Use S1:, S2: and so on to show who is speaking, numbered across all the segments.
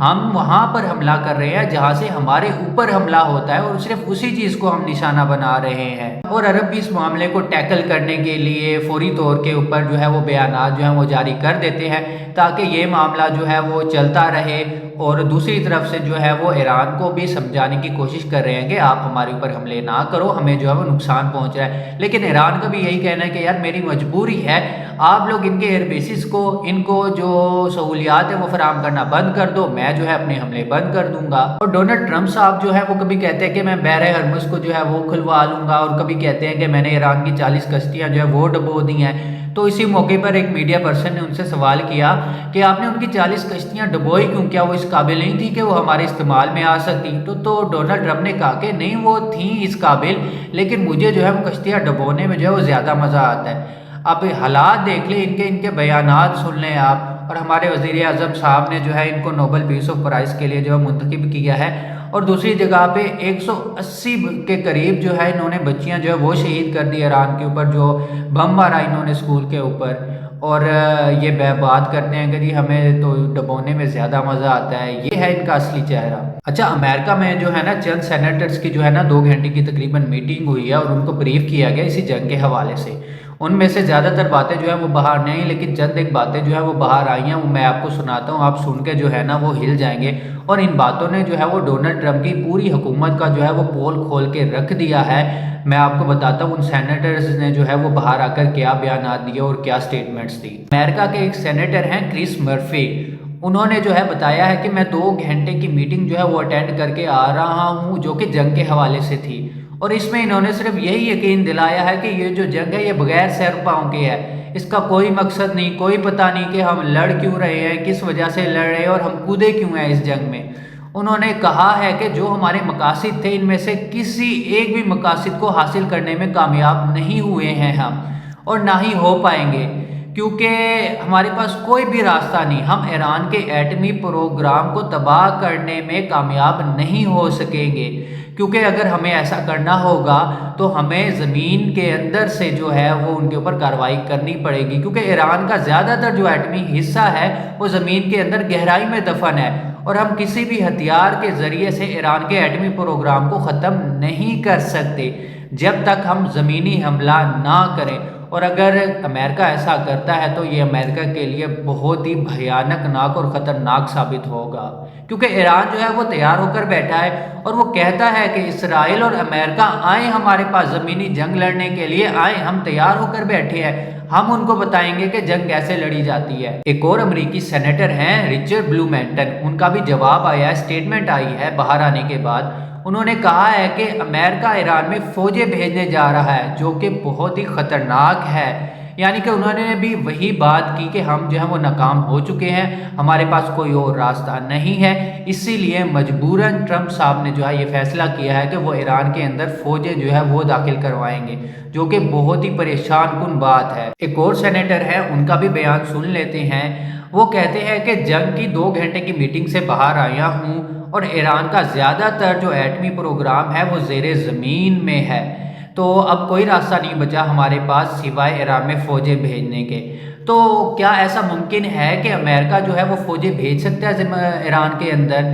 S1: ہم وہاں پر حملہ کر رہے ہیں جہاں سے ہمارے اوپر حملہ ہوتا ہے، اور صرف اسی چیز کو ہم نشانہ بنا رہے ہیں۔ اور عرب بھی اس معاملے کو ٹیکل کرنے کے لیے فوری طور کے اوپر جو ہے وہ بیانات جو ہیں وہ جاری کر دیتے ہیں تاکہ یہ معاملہ جو ہے وہ چلتا رہے، اور دوسری طرف سے جو ہے وہ ایران کو بھی سمجھانے کی کوشش کر رہے ہیں کہ آپ ہمارے اوپر حملے نہ کرو، ہمیں جو ہے وہ نقصان پہنچ رہا ہے۔ لیکن ایران کا بھی یہی کہنا ہے کہ یار میری مجبوری ہے، آپ لوگ ان کے ایئر بیسز کو، ان کو جو سہولیات ہیں وہ فراہم کرنا بند کر دو، میں جو ہے اپنے حملے بند کر دوں گا۔ اور ڈونلڈ ٹرمپ صاحب جو ہے وہ کبھی کہتے ہیں کہ میں بحر ہرمز کو جو ہے وہ کھلوا لوں گا، اور کبھی کہتے ہیں کہ میں نے ایران کی 40 کشتیاں جو ہے وہ ڈبو دی ہیں۔ تو اسی موقع پر ایک میڈیا پرسن نے ان سے سوال کیا کہ آپ نے ان کی 40 کشتیاں ڈبوئی کیوں؟ کیا وہ اس قابل نہیں تھی کہ وہ ہمارے استعمال میں آ سکتی؟ تو ڈونلڈ ٹرمپ نے کہا کہ نہیں، وہ تھیں اس قابل، لیکن مجھے جو ہے وہ کشتیاں ڈبونے میں جو ہے وہ زیادہ مزہ آتا ہے۔ آپ حالات دیکھ لیں، ان کے بیانات سن لیں آپ، اور ہمارے وزیر اعظم صاحب نے جو ہے ان کو نوبل پیس آف پرائز کے لیے جو ہے منتخب کیا ہے، اور دوسری جگہ پہ 180 کے قریب جو ہے انہوں نے بچیاں جو ہے وہ شہید کر دی ایران کے اوپر، جو بم مارا انہوں نے اسکول کے اوپر، اور یہ بات کرتے ہیں کہ جی ہمیں تو ڈبونے میں زیادہ مزہ آتا ہے۔ یہ ہے ان کا اصلی چہرہ۔ اچھا، امریکہ میں جو ہے نا چند سینیٹرز کی جو ہے نا 2 گھنٹے کی تقریباً میٹنگ ہوئی ہے، اور ان کو بریف کیا گیا اسی جنگ کے حوالے سے۔ ان میں سے زیادہ تر باتیں جو ہے وہ باہر نہیں، لیکن چند ایک باتیں جو ہے وہ باہر آئی ہیں، وہ میں آپ کو سناتا ہوں، آپ سن کے جو ہے نا وہ ہل جائیں گے۔ اور ان باتوں نے جو ہے وہ ڈونلڈ ٹرمپ کی پوری حکومت کا جو ہے وہ پول کھول کے رکھ دیا ہے۔ میں آپ کو بتاتا ہوں ان سینیٹرز نے جو ہے وہ باہر آ کر کیا بیانات دیے اور کیا سٹیٹمنٹس دی۔ امریکہ کے ایک سینیٹر ہیں کرس مرفی، انہوں نے جو ہے بتایا ہے کہ میں 2 گھنٹے کی میٹنگ جو ہے وہ اٹینڈ کر کے آ رہا ہوں، جو کہ جنگ کے حوالے سے تھی، اور اس میں انہوں نے صرف یہی یقین دلایا ہے کہ یہ جو جنگ ہے یہ بغیر سر پاؤں کے ہے، اس کا کوئی مقصد نہیں، کوئی پتہ نہیں کہ ہم لڑ کیوں رہے ہیں، کس وجہ سے لڑ رہے ہیں، اور ہم کودے کیوں ہیں اس جنگ میں۔ انہوں نے کہا ہے کہ جو ہمارے مقاصد تھے ان میں سے کسی ایک بھی مقاصد کو حاصل کرنے میں کامیاب نہیں ہوئے ہیں ہم، اور نہ ہی ہو پائیں گے، کیونکہ ہمارے پاس کوئی بھی راستہ نہیں، ہم ایران کے ایٹمی پروگرام کو تباہ کرنے میں کامیاب نہیں ہو سکیں گے، کیونکہ اگر ہمیں ایسا کرنا ہوگا تو ہمیں زمین کے اندر سے جو ہے وہ ان کے اوپر کارروائی کرنی پڑے گی، کیونکہ ایران کا زیادہ تر جو ایٹمی حصہ ہے وہ زمین کے اندر گہرائی میں دفن ہے، اور ہم کسی بھی ہتھیار کے ذریعے سے ایران کے ایٹمی پروگرام کو ختم نہیں کر سکتے جب تک ہم زمینی حملہ نہ کریں۔ اور اگر امریکہ ایسا کرتا ہے تو یہ امریکہ کے لیے بہت ہی بھیانک ناک اور خطرناک ثابت ہوگا، کیونکہ ایران جو ہے وہ تیار ہو کر بیٹھا ہے، اور وہ کہتا ہے کہ اسرائیل اور امریکہ آئیں ہمارے پاس زمینی جنگ لڑنے کے لیے، آئیں، ہم تیار ہو کر بیٹھے ہیں، ہم ان کو بتائیں گے کہ جنگ کیسے لڑی جاتی ہے۔ ایک اور امریکی سینیٹر ہیں رچرڈ بلومنٹن، ان کا بھی جواب آیا ہے، سٹیٹمنٹ آئی ہے باہر آنے کے بعد۔ انہوں نے کہا ہے کہ امریکہ ایران میں فوجیں بھیجنے جا رہا ہے، جو کہ بہت ہی خطرناک ہے، یعنی کہ انہوں نے بھی وہی بات کی کہ ہم جو ہے وہ ناکام ہو چکے ہیں، ہمارے پاس کوئی اور راستہ نہیں ہے، اسی لیے مجبوراً ٹرمپ صاحب نے جو ہے یہ فیصلہ کیا ہے کہ وہ ایران کے اندر فوجیں جو ہے وہ داخل کروائیں گے، جو کہ بہت ہی پریشان کن بات ہے۔ ایک اور سینیٹر ہے، ان کا بھی بیان سن لیتے ہیں۔ وہ کہتے ہیں کہ جنگ کی 2 گھنٹے کی میٹنگ سے باہر آیا ہوں، اور ایران کا زیادہ تر جو ایٹمی پروگرام ہے وہ زیر زمین میں ہے، تو اب کوئی راستہ نہیں بچا ہمارے پاس سوائے ایران میں فوجیں بھیجنے کے۔ تو کیا ایسا ممکن ہے کہ امریکہ جو ہے وہ فوجیں بھیج سکتا ہے ایران کے اندر؟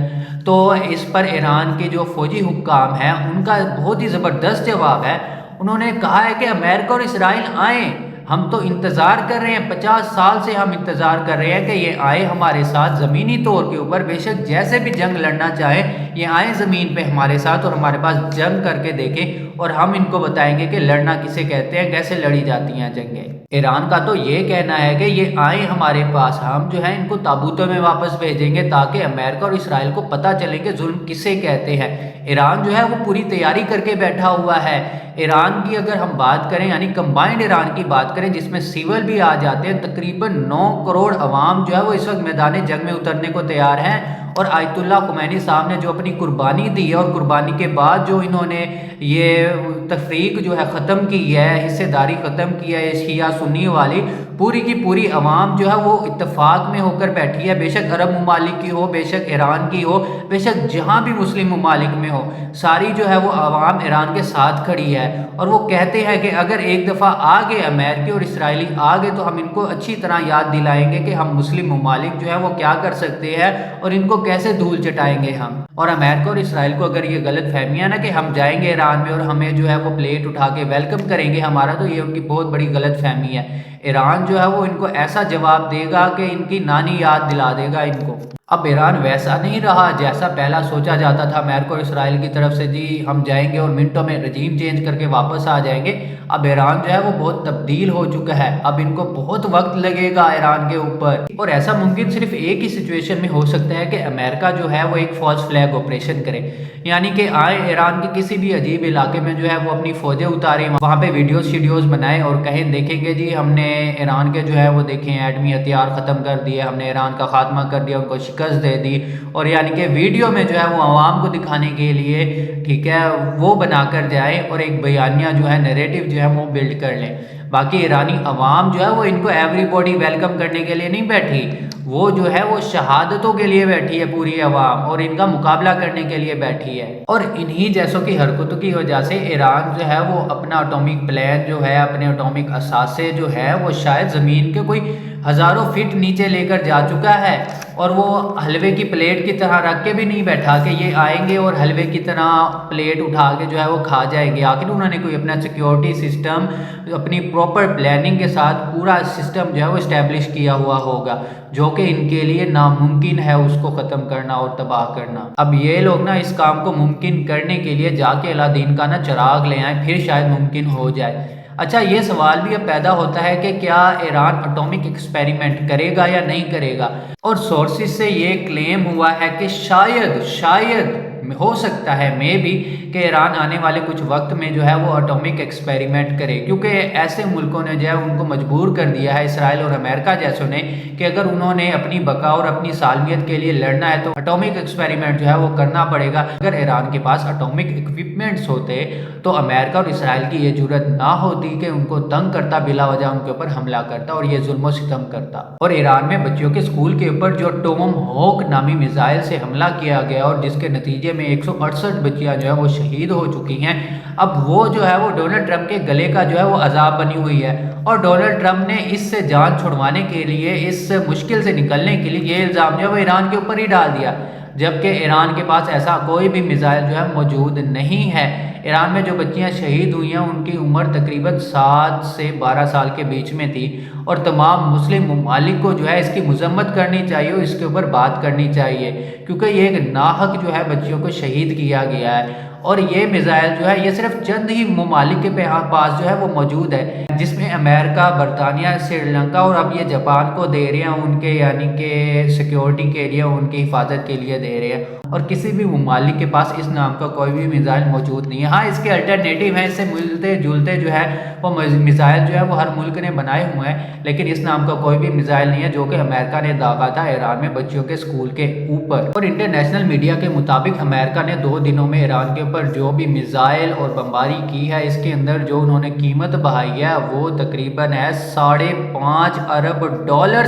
S1: تو اس پر ایران کے جو فوجی حکام ہیں ان کا بہت ہی زبردست جواب ہے۔ انہوں نے کہا ہے کہ امریکہ اور اسرائیل آئیں، ہم تو انتظار کر رہے ہیں، 50 سال سے ہم انتظار کر رہے ہیں کہ یہ آئے ہمارے ساتھ زمینی طور کے اوپر، بے شک جیسے بھی جنگ لڑنا چاہیں یہ آئیں زمین پہ ہمارے ساتھ، اور ہمارے پاس جنگ کر کے دیکھیں، اور ہم ان کو بتائیں گے کہ لڑنا کسے کہتے ہیں، کیسے لڑی جاتی ہیں جنگیں۔ ایران کا تو یہ کہنا ہے کہ یہ آئیں ہمارے پاس، ہم جو ہے ان کو تابوتوں میں واپس بھیجیں گے تاکہ امریکہ اور اسرائیل کو پتہ چلے کہ ظلم کسے کہتے ہیں۔ ایران جو ہے وہ پوری تیاری کر کے بیٹھا ہوا ہے۔ ایران کی اگر ہم بات کریں، یعنی کمبائنڈ ایران کی بات کریں جس میں سیول بھی آ جاتے ہیں، تقریباً 9 کروڑ عوام جو ہے وہ اس وقت میدان جنگ میں اترنے کو تیار ہیں، اور آیت اللہ خمینی صاحب نے جو اپنی قربانی دی ہے، اور قربانی کے بعد جو انہوں نے یہ تفریق جو ہے ختم کی ہے، حصے داری ختم کی ہے شیعہ سنی والی، پوری کی پوری عوام جو ہے وہ اتفاق میں ہو کر بیٹھی ہے، بے شک عرب ممالک کی ہو، بے شک ایران کی ہو، بے شک جہاں بھی مسلم ممالک میں ہو، ساری جو ہے وہ عوام ایران کے ساتھ کھڑی ہے۔ اور وہ کہتے ہیں کہ اگر ایک دفعہ آگے امریکی اور اسرائیلی آگے تو ہم ان کو اچھی طرح یاد دلائیں گے کہ ہم مسلم ممالک جو ہے وہ کیا کر سکتے ہیں اور ان کو کیسے دھول چٹائیں گے ہم۔ اور امریکہ اور اسرائیل کو اگر یہ غلط فہمی ہے نا کہ ہم جائیں گے ایران میں اور ہمیں جو ہے وہ پلیٹ اٹھا کے ویلکم کریں گے ہمارا، تو یہ ان کی بہت بڑی غلط فہمی ہے۔ ایران جو ہے وہ ان کو ایسا جواب دے گا کہ ان کی نانی یاد دلا دے گا ان کو۔ اب ایران ویسا نہیں رہا جیسا پہلا سوچا جاتا تھا امریکہ اور اسرائیل کی طرف سے، جی ہم جائیں گے اور منٹوں میں رجیم چینج کر کے واپس آ جائیں گے۔ اب ایران جو ہے وہ بہت تبدیل ہو چکا ہے، اب ان کو بہت وقت لگے گا ایران کے اوپر، اور ایسا ممکن صرف ایک ہی سچویشن میں ہو سکتا ہے کہ امریکہ جو ہے وہ ایک فالس فلیگ آپریشن کرے، یعنی کہ آئے ایران کے کسی بھی عجیب علاقے میں جو ہے وہ اپنی فوجیں اتاریں، وہاں پہ ویڈیوز بنائیں اور کہیں دیکھیں گے جی ہم نے ایران کے جو ہے وہ دیکھیں ایٹمی ہتھیار ختم کر دیے، ہم نے ایران کا خاتمہ کر دیا، ان کو شکست دے دی، اور یعنی کہ ویڈیو میں جو ہے وہ عوام کو دکھانے کے لیے ٹھیک ہے وہ بنا کر جائیں اور ایک بیانیہ جو ہے نیریٹو جو ہے وہ بلڈ کر لیں۔ باقی ایرانی عوام جو ہے وہ ان کو ایوری باڈی ویلکم کرنے کے لیے نہیں بیٹھی، وہ جو ہے وہ شہادتوں کے لیے بیٹھی ہے پوری عوام، اور ان کا مقابلہ کرنے کے لیے بیٹھی ہے۔ اور انہی جیسوں کی حرکتوں کی وجہ سے ایران جو ہے وہ اپنا اٹامک پلان جو ہے، اپنے اٹامک اثاثے جو ہے وہ شاید زمین کے کوئی ہزاروں فٹ نیچے لے کر جا چکا ہے، اور وہ حلوے کی پلیٹ کی طرح رکھ کے بھی نہیں بیٹھا کہ یہ آئیں گے اور حلوے کی طرح پلیٹ اٹھا کے جو ہے وہ کھا جائیں گے۔ آخر انہوں نے کوئی اپنا سیکیورٹی سسٹم اپنی پراپر پلاننگ کے ساتھ پورا سسٹم جو ہے وہ اسٹیبلش کیا ہوا ہوگا، جو کہ ان کے لیے ناممکن ہے اس کو ختم کرنا اور تباہ کرنا۔ اب یہ لوگ نا اس کام کو ممکن کرنے کے لیے جا کے اللہ دین کا نا چراغ لے آئیں، پھر شاید ممکن ہو جائے۔ اچھا یہ سوال بھی اب پیدا ہوتا ہے کہ کیا ایران اٹامک ایکسپیریمنٹ کرے گا یا نہیں کرے گا، اور سورسز سے یہ کلیم ہوا ہے کہ شاید ہو سکتا ہے مے بھی کہ ایران آنے والے کچھ وقت میں جو ہے وہ اٹامک ایکسپیریمنٹ کرے، کیونکہ ایسے ملکوں نے جو ہے ان کو مجبور کر دیا ہے، اسرائیل اور امریکہ جیسوں نے، کہ اگر انہوں نے اپنی بقا اور اپنی سالمیت کے لیے لڑنا ہے تو اٹامک ایکسپیریمنٹ جو ہے وہ کرنا پڑے گا۔ اگر ایران کے پاس اٹامک اکوپمنٹس ہوتے تو امریکہ اور اسرائیل کی یہ جرت نہ ہوتی کہ ان کو تنگ کرتا، بلا وجہ ان کے اوپر حملہ کرتا اور یہ ظلم و ستم کرتا۔ اور ایران میں بچیوں کے اسکول کے اوپر جو ٹوم ہوک نامی میزائل سے حملہ کیا گیا اور جس کے نتیجے میں 168 بچیاں جو ہے وہ شہید ہو چکی ہیں، اب وہ جو ہے وہ ڈونلڈ ٹرمپ کے گلے کا جو ہے وہ عذاب بنی ہوئی ہے، اور ڈونلڈ ٹرمپ نے اس سے جان چھڑوانے کے لیے، اس مشکل سے نکلنے کے لیے یہ الزام جو ہے وہ ایران کے اوپر ہی ڈال دیا، جبکہ ایران کے پاس ایسا کوئی بھی میزائل جو ہے موجود نہیں ہے۔ ایران میں جو بچیاں شہید ہوئی ہیں ان کی عمر تقریباً 7 سے 12 سال کے بیچ میں تھی، اور تمام مسلم ممالک کو جو ہے اس کی مذمت کرنی چاہیے اور اس کے اوپر بات کرنی چاہیے، کیونکہ یہ ایک ناحق جو ہے بچیوں کو شہید کیا گیا ہے۔ اور یہ میزائل جو ہے یہ صرف چند ہی ممالک کے پاس جو ہے وہ موجود ہے، جس میں امریکہ، برطانیہ، سری لنکا اور اب یہ جاپان کو دے رہے ہیں، ان کے یعنی کہ سیکیورٹی کے لیے، ان کی حفاظت کے لیے دے رہے ہیں، اور کسی بھی ممالک کے پاس اس نام کا کوئی بھی میزائل موجود نہیں ہے۔ ہاں اس کے الٹرنیٹیو ہیں، اس سے ملتے جلتے جو ہے وہ میزائل جو ہے وہ ہر ملک نے بنائے ہوئے ہیں، لیکن اس نام کا کوئی بھی میزائل نہیں ہے جو کہ امریکہ نے داغا تھا ایران میں بچیوں کے اسکول کے اوپر۔ اور انٹرنیشنل میڈیا کے مطابق امریکہ نے 2 دنوں میں ایران کے اوپر جو بھی میزائل اور بمباری کی ہے، اس کے اندر جو انہوں نے قیمت بہائی ہے وہ تقریباً ہے $5.5 ارب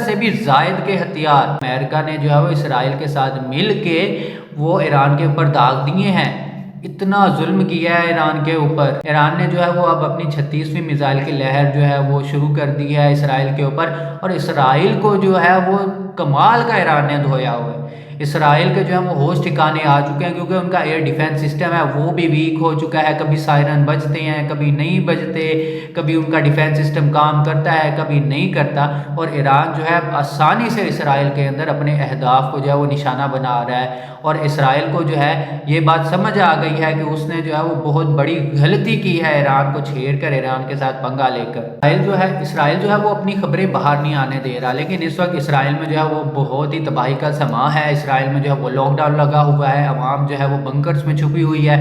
S1: سے بھی زائد کے ہتھیار امریکہ نے جو ہے وہ اسرائیل کے ساتھ مل کے وہ ایران کے اوپر داغ دیے ہیں۔ اتنا ظلم کیا ہے ایران کے اوپر۔ ایران نے جو ہے وہ اب اپنی 36ویں میزائل کی لہر جو ہے وہ شروع کر دی ہے اسرائیل کے اوپر، اور اسرائیل کو جو ہے وہ کمال کا ایران نے دھویا ہوا ہے۔ اسرائیل کے جو ہے وہ ہوش ٹھکانے آ چکے ہیں، کیونکہ ان کا ایئر ڈیفنس سسٹم ہے وہ بھی ویک ہو چکا ہے، کبھی سائرن بجتے ہیں کبھی نہیں بجتے، کبھی ان کا ڈیفنس سسٹم کام کرتا ہے کبھی نہیں کرتا، اور ایران جو ہے آسانی سے اسرائیل کے اندر اپنے اہداف کو جو ہے وہ نشانہ بنا رہا ہے، اور اسرائیل کو جو ہے یہ بات سمجھ آ گئی ہے کہ اس نے جو ہے وہ بہت بڑی غلطی کی ہے ایران کو چھیڑ کر، ایران کے ساتھ پنگا لے کر۔ اسرائیل جو ہے وہ اپنی خبریں باہر نہیں آنے دے رہا، لیکن اس وقت اسرائیل میں جو ہے وہ بہت ہی تباہی کا سماں ہے۔ اسرائیل میں جو ہے وہ لاک ڈاؤن لگا ہوا ہے، عوام جو ہے وہ بنکرز میں چھپی ہوئی ہے،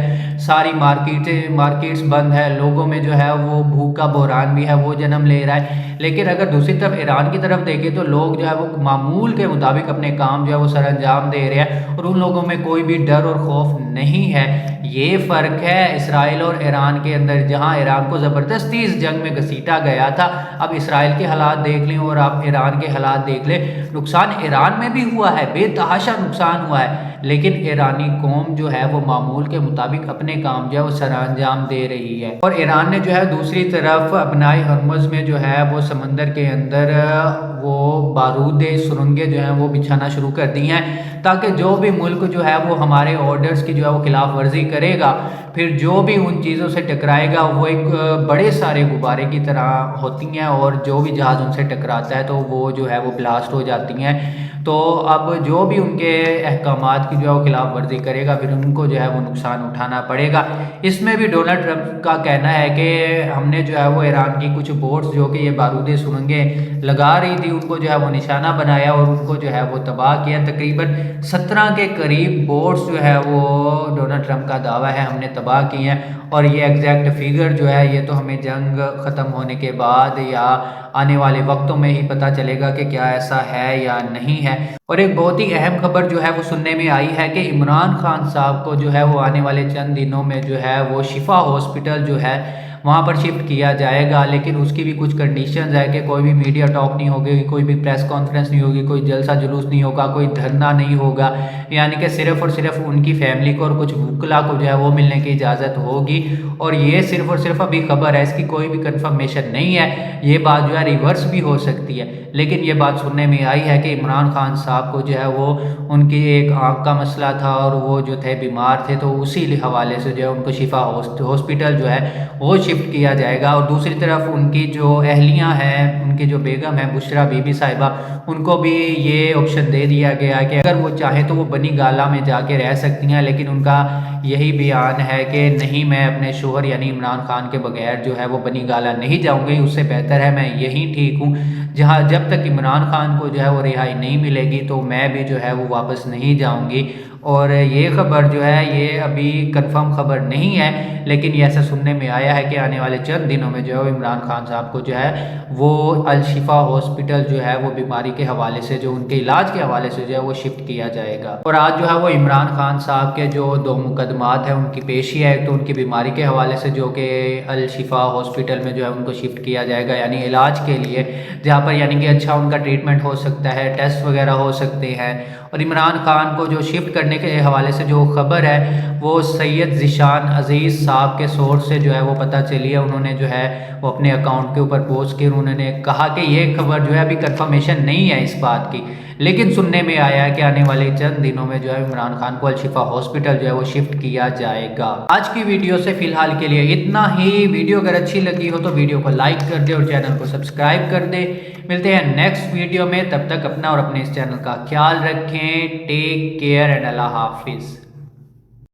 S1: ساری مارکیٹس بند ہے، لوگوں میں جو ہے وہ بھوک کا بحران بھی ہے وہ جنم لے رہا ہے۔ لیکن اگر دوسری طرف ایران کی طرف دیکھیں تو لوگ جو ہے وہ معمول کے مطابق اپنے کام جو ہے وہ سر انجام دے رہے ہیں، اور ان لوگوں لوگوں میں کوئی بھی ڈر اور خوف نہیں ہے۔ یہ فرق ہے اسرائیل اور ایران کے اندر، جہاں ایران کو زبردستی اس جنگ میں گھسیٹا گیا تھا۔ اب اسرائیل کے حالات دیکھ لیں اور اب ایران کے حالات دیکھ لیں، نقصان ایران میں بھی ہوا ہے، بے تحاشا نقصان ہوا ہے، لیکن ایرانی قوم جو ہے وہ معمول کے مطابق اپنے کام جو ہے وہ سر انجام دے رہی ہے۔ اور ایران نے جو ہے دوسری طرف ابنائے ہرمز میں جو ہے وہ سمندر کے اندر وہ بارود سرنگیں جو ہیں وہ بچھانا شروع کر دی ہیں، تاکہ جو بھی ملک جو ہے وہ ہمارے آرڈرز کی جو ہے وہ خلاف ورزی کرے گا، پھر جو بھی ان چیزوں سے ٹکرائے گا وہ ایک بڑے سارے غبارے کی طرح ہوتی ہیں، اور جو بھی جہاز ان سے ٹکراتا ہے تو وہ جو ہے وہ بلاسٹ ہو جاتی ہیں۔ تو اب جو بھی ان کے احکامات کی جو ہے وہ خلاف ورزی کرے گا، پھر ان کو جو ہے وہ نقصان اٹھانا پڑے گا۔ اس میں بھی ڈونلڈ ٹرمپ کا کہنا ہے کہ ہم نے جو ہے وہ ایران کی کچھ بوٹس جو کہ یہ بارود سرنگیں لگا رہی تھی، ان کو جو ہے وہ نشانہ بنایا اور ان کو جو ہے وہ تباہ کیا۔ تقریباً 17 کے قریب بوٹس جو ہے وہ ڈونلڈ ٹرمپ کا دعویٰ ہے ہم نے تباہ کی ہیں، اور یہ ایگزیکٹ فیگر جو ہے یہ تو ہمیں جنگ ختم ہونے کے بعد یا آنے والے وقتوں میں ہی پتہ چلے گا کہ کیا ایسا ہے یا نہیں ہے۔ اور ایک بہت ہی اہم خبر جو ہے وہ سننے میں آئی ہے کہ عمران خان صاحب کو جو ہے وہ آنے والے چند دنوں میں جو ہے وہ شفا ہاسپٹل جو ہے وہاں پر شفٹ کیا جائے گا، لیکن اس کی بھی کچھ کنڈیشنز ہے کہ کوئی بھی میڈیا ٹاک نہیں ہوگی، کوئی بھی پریس کانفرنس نہیں ہوگی، کوئی جلسہ جلوس نہیں ہوگا، کوئی دھرنا نہیں ہوگا، یعنی کہ صرف اور صرف ان کی فیملی کو اور کچھ وکلا کو جو ہے وہ ملنے کی اجازت ہوگی۔ اور یہ صرف اور صرف ابھی خبر ہے، اس کی کوئی بھی کنفرمیشن نہیں ہے، یہ بات جو ہے ریورس بھی ہو سکتی ہے، لیکن یہ بات سننے میں آئی ہے کہ عمران خان صاحب کو جو ہے وہ ان کی ایک آنکھ کا مسئلہ تھا اور وہ جو تھے بیمار تھے، تو اسی حوالے سے جو ہے ان کو شفا ہاسپٹل جو ہے وہ شفٹ کیا جائے گا۔ اور دوسری طرف ان کی جو اہلیہ ہیں، ان کی جو بیگم ہے بشرا بی بی صاحبہ، ان کو بھی یہ آپشن دے دیا گیا کہ اگر وہ چاہیں تو وہ بنی گالا میں جا کے رہ سکتی ہیں، لیکن ان کا یہی بیان ہے کہ نہیں، میں اپنے شوہر یعنی عمران خان کے بغیر جو ہے وہ بنی گالا نہیں جاؤں گی، اس سے بہتر ہے میں یہی ٹھیک ہوں، جہاں جب تک عمران خان کو جو ہے وہ رہائی نہیں ملے گی تو میں بھی جو ہے وہ واپس نہیں جاؤں گی۔ اور یہ خبر جو ہے یہ ابھی کنفرم خبر نہیں ہے، لیکن یہ ایسا سننے میں آیا ہے کہ آنے والے چند دنوں میں جو ہے عمران خان صاحب کو جو ہے وہ الشفا ہاسپٹل جو ہے وہ بیماری کے حوالے سے، جو ان کے علاج کے حوالے سے جو ہے وہ شفٹ کیا جائے گا۔ اور آج جو ہے وہ عمران خان صاحب کے جو 2 مقدمات ہیں ان کی پیشی ہے، تو ان کی بیماری کے حوالے سے جو کہ الشفا ہاسپٹل میں جو ہے ان کو شفٹ کیا جائے گا، یعنی علاج کے لیے، جہاں پر یعنی کہ اچھا ان کا ٹریٹمنٹ ہو سکتا ہے، ٹیسٹ وغیرہ ہو سکتے ہیں۔ اور عمران خان کو جو شفٹ کرنے کے حوالے سے جو خبر ہے وہ سید ذیشان عزیز صاحب کے سورس سے جو ہے وہ پتہ چلی ہے، انہوں نے جو ہے وہ اپنے اکاؤنٹ کے اوپر پوسٹ کی، انہوں نے کہا کہ یہ خبر جو ہے ابھی کنفرمیشن نہیں ہے اس بات کی، لیکن سننے میں آیا ہے کہ آنے والے چند دنوں میں جو ہے عمران خان کو الشفا ہاسپٹل جو ہے وہ شفٹ کیا جائے گا۔ آج کی ویڈیو سے فی الحال کے لیے اتنا ہی۔ ویڈیو اگر اچھی لگی ہو تو ویڈیو کو لائک کر دے اور چینل کو سبسکرائب کر دے۔ ملتے ہیں نیکسٹ ویڈیو میں، تب تک اپنا اور اپنے اس چینل کا خیال رکھیں۔ ٹیک کیئر اینڈ اللہ حافظ۔